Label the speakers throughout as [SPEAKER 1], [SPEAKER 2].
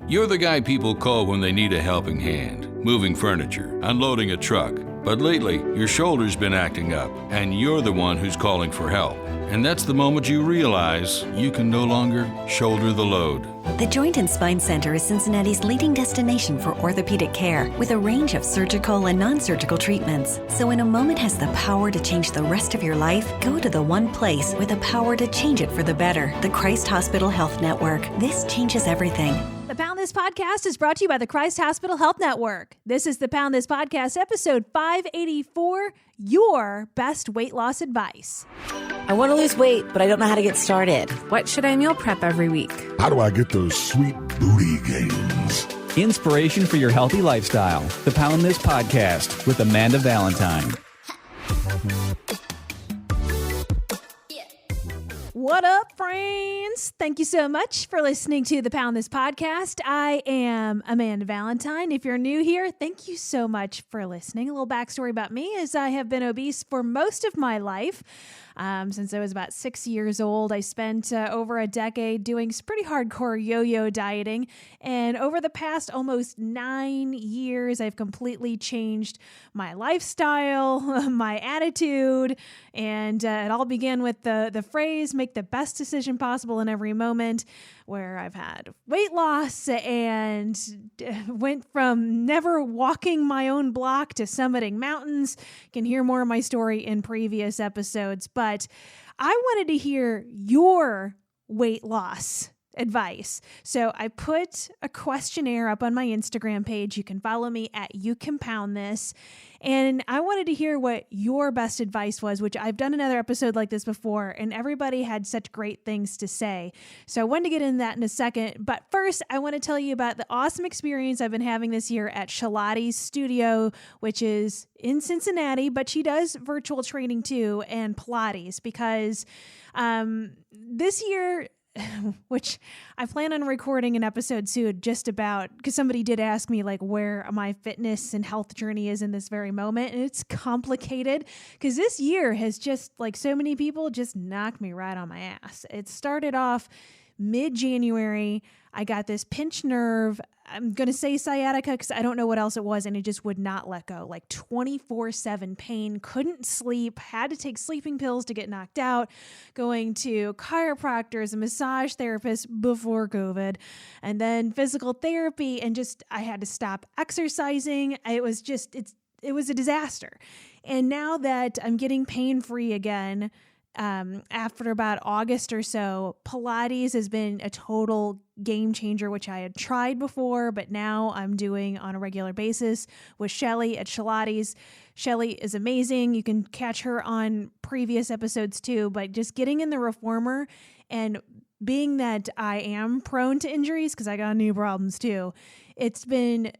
[SPEAKER 1] You're the guy people call when they need a helping hand, moving furniture, unloading a truck. But lately, your shoulder's been acting up, and you're the one who's calling for help. And that's the moment you realize you can no longer shoulder the load.
[SPEAKER 2] The Joint and Spine Center is Cincinnati's leading destination for orthopedic care with a range of surgical and non-surgical treatments. So when a moment has the power to change the rest of your life, go to the one place with the power to change it for the better, the Christ Hospital Health Network. This changes everything.
[SPEAKER 3] The Pound This Podcast is brought to you by the Christ Hospital Health Network. This is the Pound This Podcast, episode 584, Your Best Weight Loss Advice.
[SPEAKER 4] I want to lose weight, but I don't know how to get started.
[SPEAKER 5] What should I meal prep every week?
[SPEAKER 6] How do I get those sweet booty gains?
[SPEAKER 7] Inspiration for your healthy lifestyle. The Pound This Podcast with Amanda Valentine.
[SPEAKER 3] What up, friends? Thank you so much for listening to the Pound This Podcast. I am Amanda Valentine. If you're new here, thank you so much for listening. A little backstory about me is I have been obese for most of my life. Since I was about 6 years old, I spent over a decade doing some pretty hardcore yo-yo dieting. And over the past almost 9 years, I've completely changed my lifestyle, my attitude, and it all began with the phrase, make the best decision possible in every moment, where I've had weight loss and went from never walking my own block to summiting mountains. You can hear more of my story in previous episodes, but I wanted to hear your weight loss advice. So I put a questionnaire up on my Instagram page. You can follow me at You Can Pound This. And I wanted to hear what your best advice was, which I've done another episode like this before, and everybody had such great things to say. So I wanted to get into that in a second. But first, I want to tell you about the awesome experience I've been having this year at Shalati's studio, which is in Cincinnati, but she does virtual training too, and Pilates, because this year, which I plan on recording an episode soon just about, because somebody did ask me like where my fitness and health journey is in this very moment. And it's complicated because this year has just, like so many people, just knocked me right on my ass. It started off mid-January. I got this pinched nerve. I'm going to say sciatica because I don't know what else it was. And it just would not let go, like 24/7 pain, couldn't sleep, had to take sleeping pills to get knocked out, going to chiropractors and massage therapists before COVID, and then physical therapy. And just, I had to stop exercising. It was a disaster. And now that I'm getting pain-free again, after about August or so, Pilates has been a total game changer, which I had tried before, but now I'm doing on a regular basis with Shelly at Shalati's. Shelly is amazing. You can catch her on previous episodes too, but just getting in the reformer, and being that I am prone to injuries because I got knee problems too, it's been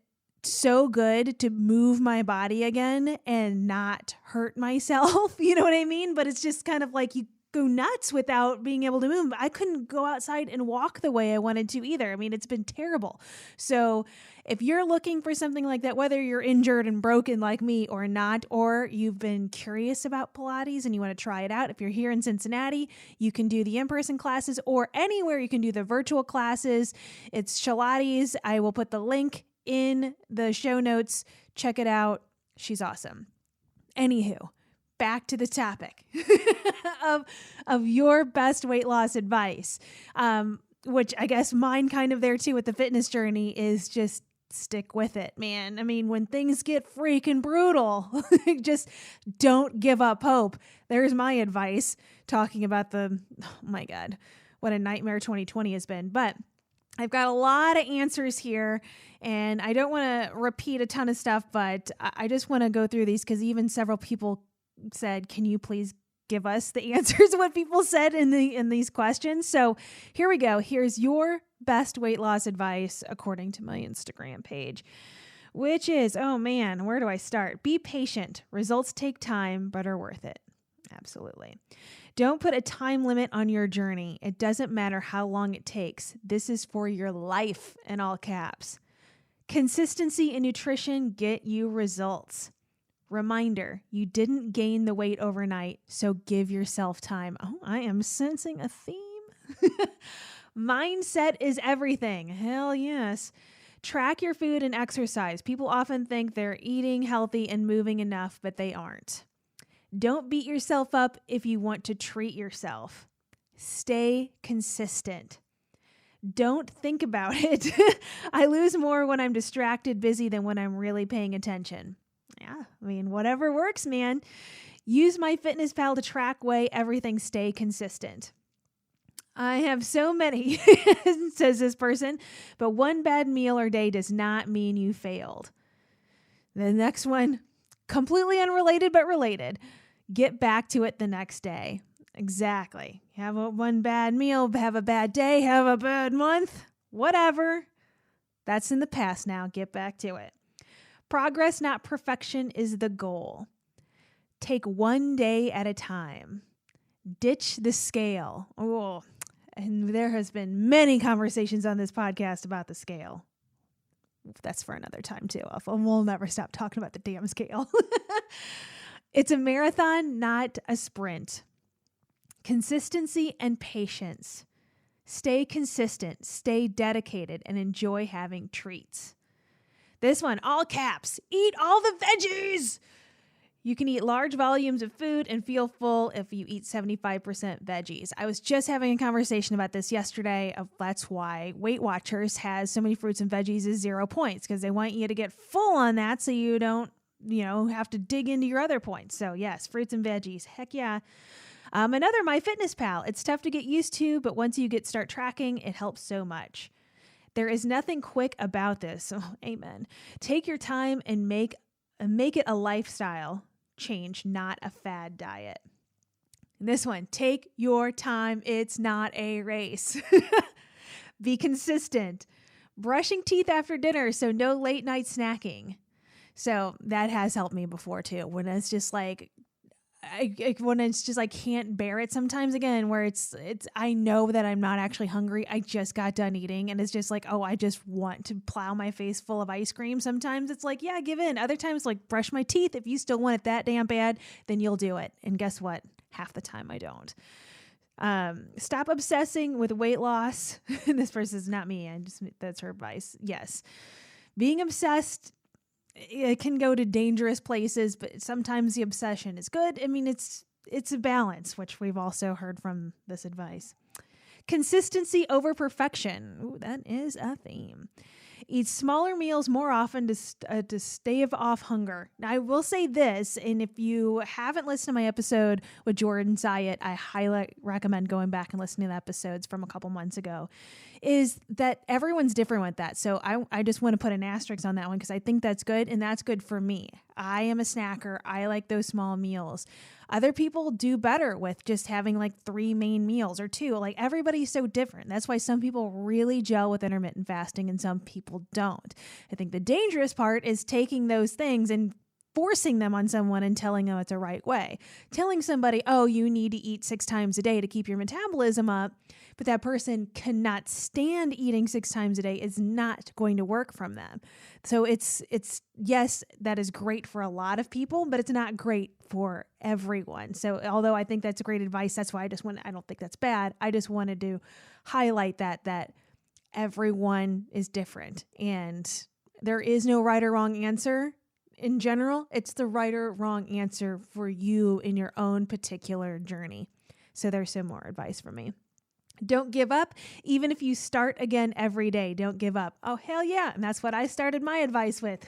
[SPEAKER 3] so good to move my body again and not hurt myself. You know what I mean? But it's just kind of like you go nuts without being able to move. I couldn't go outside and walk the way I wanted to either. I mean, it's been terrible. So if you're looking for something like that, whether you're injured and broken like me or not, or you've been curious about Pilates and you want to try it out, if you're here in Cincinnati, you can do the in-person classes, or anywhere you can do the virtual classes. It's Shalati's. I will put the link in the show notes. Check it out. She's awesome. Anywho, back to the topic of your best weight loss advice, which I guess mine kind of there too with the fitness journey is just stick with it, man. I mean, when things get freaking brutal, just don't give up hope. There's my advice, talking about oh my God, what a nightmare 2020 has been. But I've got a lot of answers here, and I don't want to repeat a ton of stuff, but I just want to go through these because even several people said, can you please give us the answers of what people said in these questions? So here we go. Here's your best weight loss advice according to my Instagram page, which is, oh man, where do I start? Be patient. Results take time, but are worth it. Absolutely. Don't put a time limit on your journey. It doesn't matter how long it takes. This is for your life, in all caps. Consistency in nutrition get you results. Reminder, you didn't gain the weight overnight, so give yourself time. Oh, I am sensing a theme. Mindset is everything. Hell yes. Track your food and exercise. People often think they're eating healthy and moving enough, but they aren't. Don't beat yourself up if you want to treat yourself. Stay consistent. Don't think about it. I lose more when I'm distracted, busy than when I'm really paying attention. Yeah, I mean, whatever works, man. Use MyFitnessPal to track, weigh everything, stay consistent. I have so many, says this person, but one bad meal or day does not mean you failed. The next one, completely unrelated but related. Get back to it the next day. Exactly. Have one bad meal, have a bad day, have a bad month, whatever. That's in the past now. Get back to it. Progress, not perfection, is the goal. Take one day at a time. Ditch the scale. Oh, and there has been many conversations on this podcast about the scale. That's for another time too. We'll never stop talking about the damn scale. It's a marathon, not a sprint. Consistency and patience. Stay consistent, stay dedicated, and enjoy having treats. This one, all caps, eat all the veggies. You can eat large volumes of food and feel full if you eat 75% veggies. I was just having a conversation about this yesterday. That's why Weight Watchers has so many fruits and veggies is 0 points, because they want you to get full on that so you don't, have to dig into your other points. So yes, fruits and veggies. Heck yeah. Another MyFitnessPal. It's tough to get used to, but once you start tracking, it helps so much. There is nothing quick about this. Oh, amen. Take your time and make it a lifestyle change, not a fad diet. And this one, take your time. It's not a race. Be consistent. Brushing teeth after dinner, so no late night snacking. So that has helped me before too. When it's just like, when it's just I can't bear it sometimes, again, where it's I know that I'm not actually hungry. I just got done eating and it's just like, oh, I just want to plow my face full of ice cream. Sometimes it's like, yeah, give in. Other times, like, brush my teeth. If you still want it that damn bad, then you'll do it. And guess what? Half the time I don't. Stop obsessing with weight loss. This person's not me. That's her advice. Yes. Being obsessed, it can go to dangerous places, but sometimes the obsession is good. I mean, it's a balance, which we've also heard from this advice. Consistency over perfection. Ooh, that is a theme. Eat smaller meals more often to stave off hunger. Now, I will say this, and if you haven't listened to my episode with Jordan Zayat, I highly recommend going back and listening to the episodes from a couple months ago, is that everyone's different with that. So I just want to put an asterisk on that one because I think that's good, and that's good for me. I am a snacker. I like those small meals. Other people do better with just having like 3 main meals or 2. Like, everybody's so different. That's why some people really gel with intermittent fasting and some people don't. I think the dangerous part is taking those things and forcing them on someone and telling them it's a right way. Telling somebody, oh, you need to eat 6 times a day to keep your metabolism up, but that person cannot stand eating 6 times a day is not going to work from them. So it's yes, that is great for a lot of people, but it's not great for everyone. So although I think that's great advice, that's why I don't think that's bad. I just wanted to highlight that everyone is different and there is no right or wrong answer. In general, it's the right or wrong answer for you in your own particular journey. So there's some more advice from me. Don't give up. Even if you start again every day, don't give up. Oh, hell yeah. And that's what I started my advice with.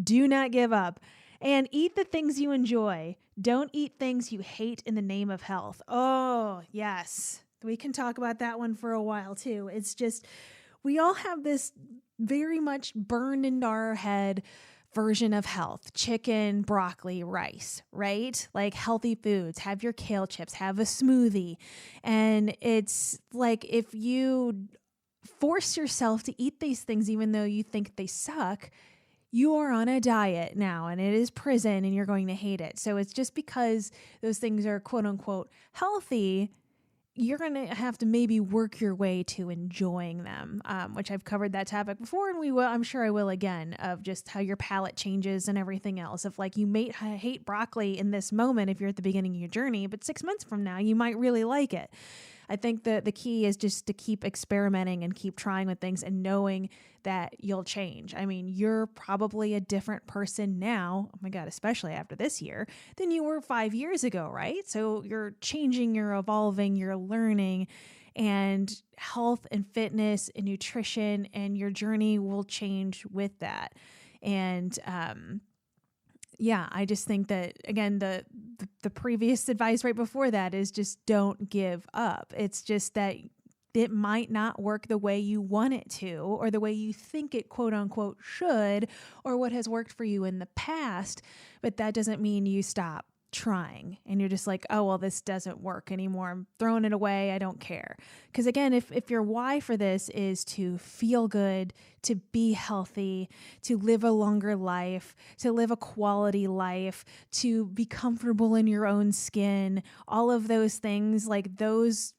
[SPEAKER 3] Do not give up. And eat the things you enjoy. Don't eat things you hate in the name of health. Oh, yes. We can talk about that one for a while too. It's just, we all have this very much burned into our head version of health: chicken, broccoli, rice, right? Like healthy foods, have your kale chips, have a smoothie. And it's like, if you force yourself to eat these things, even though you think they suck, you are on a diet now and it is prison and you're going to hate it. So it's just because those things are quote unquote healthy, you're going to have to maybe work your way to enjoying them, which I've covered that topic before, and I'm sure I will again, of just how your palate changes and everything else. If like you may hate broccoli in this moment, if you're at the beginning of your journey, but 6 months from now, you might really like it. I think the key is just to keep experimenting and keep trying with things and knowing that you'll change. I mean, you're probably a different person now, oh my God, especially after this year, than you were 5 years ago, right? So you're changing, you're evolving, you're learning, and health and fitness and nutrition and your journey will change with that. And, yeah, I just think that, again, the previous advice right before that is just don't give up. It's just that it might not work the way you want it to, or the way you think it quote unquote should, or what has worked for you in the past. But that doesn't mean you stop trying and you're just like, oh, well, this doesn't work anymore. I'm throwing it away. I don't care. Because again, if your why for this is to feel good, to be healthy, to live a longer life, to live a quality life, to be comfortable in your own skin, all of those things, like those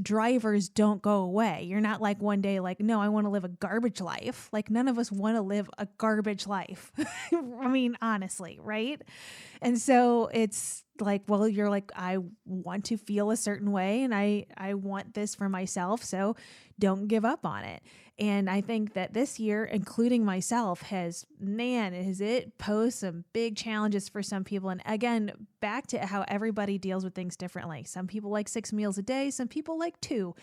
[SPEAKER 3] drivers don't go away. You're not like one day like, no, I want to live a garbage life. Like none of us want to live a garbage life. I mean, honestly, right? And so it's like, well, you're like, I want to feel a certain way and I want this for myself. So don't give up on it. And I think that this year, including myself, has it posed some big challenges for some people. And again, back to how everybody deals with things differently. Some people like 6 meals a day. Some people like 2.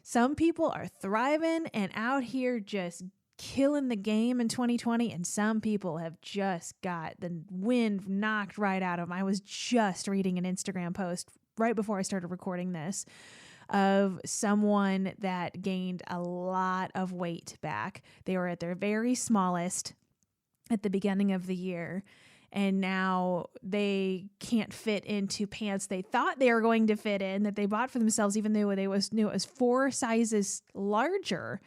[SPEAKER 3] Some people are thriving and out here just killing the game in 2020. And some people have just got the wind knocked right out of them. I was just reading an Instagram post right before I started recording this of someone that gained a lot of weight back. They were at their very smallest at the beginning of the year, and now they can't fit into pants they thought they were going to fit in that they bought for themselves, even though knew it was 4 sizes larger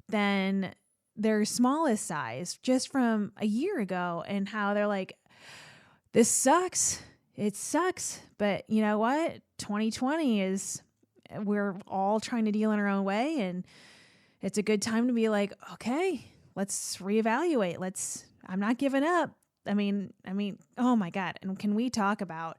[SPEAKER 3] than their smallest size just from a year ago, and how they're like, this sucks. It sucks. But you know what? 2020 is... we're all trying to deal in our own way, and it's a good time to be like, okay, let's reevaluate. I'm not giving up. I mean, oh my God. And can we talk about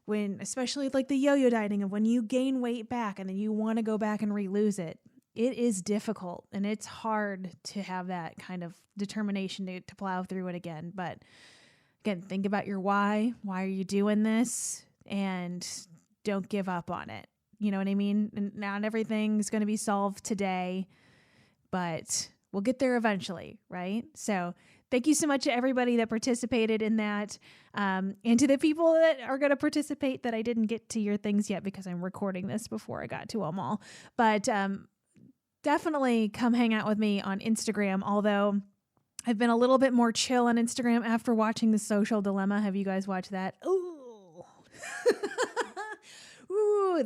[SPEAKER 3] when, especially like the yo-yo dieting of when you gain weight back and then you want to go back and re-lose it, it is difficult and it's hard to have that kind of determination to plow through it again. But again, think about your why. Why are you doing this? And don't give up on it. You know what I mean? And not everything's going to be solved today, but we'll get there eventually, right? So thank you so much to everybody that participated in that, and to the people that are going to participate that I didn't get to your things yet because I'm recording this before I got to them all. But definitely come hang out with me on Instagram, although I've been a little bit more chill on Instagram after watching The Social Dilemma. Have you guys watched that? Ooh. Ooh,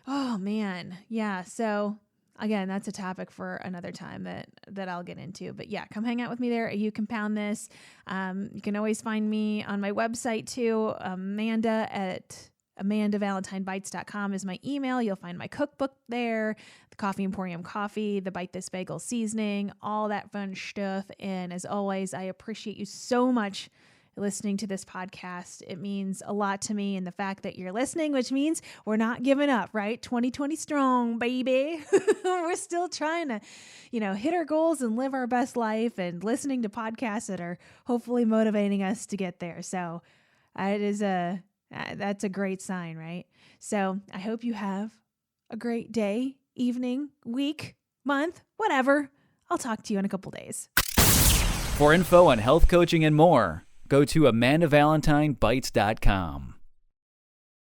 [SPEAKER 3] oh man. Yeah. So again, that's a topic for another time that I'll get into, but yeah, come hang out with me there. You can pound this. You can always find me on my website too. Amanda at AmandaValentineBites.com is my email. You'll find my cookbook there, the Coffee Emporium coffee, the Bite This Bagel seasoning, all that fun stuff. And as always, I appreciate you so much listening to this podcast. It means a lot to me, and the fact that you're listening, which means we're not giving up, right? 2020 strong, baby. We're still trying to, hit our goals and live our best life, and listening to podcasts that are hopefully motivating us to get there. So that's a great sign, right? So I hope you have a great day, evening, week, month, whatever. I'll talk to you in a couple days.
[SPEAKER 7] For info on health coaching and more, go to AmandaValentineBites.com.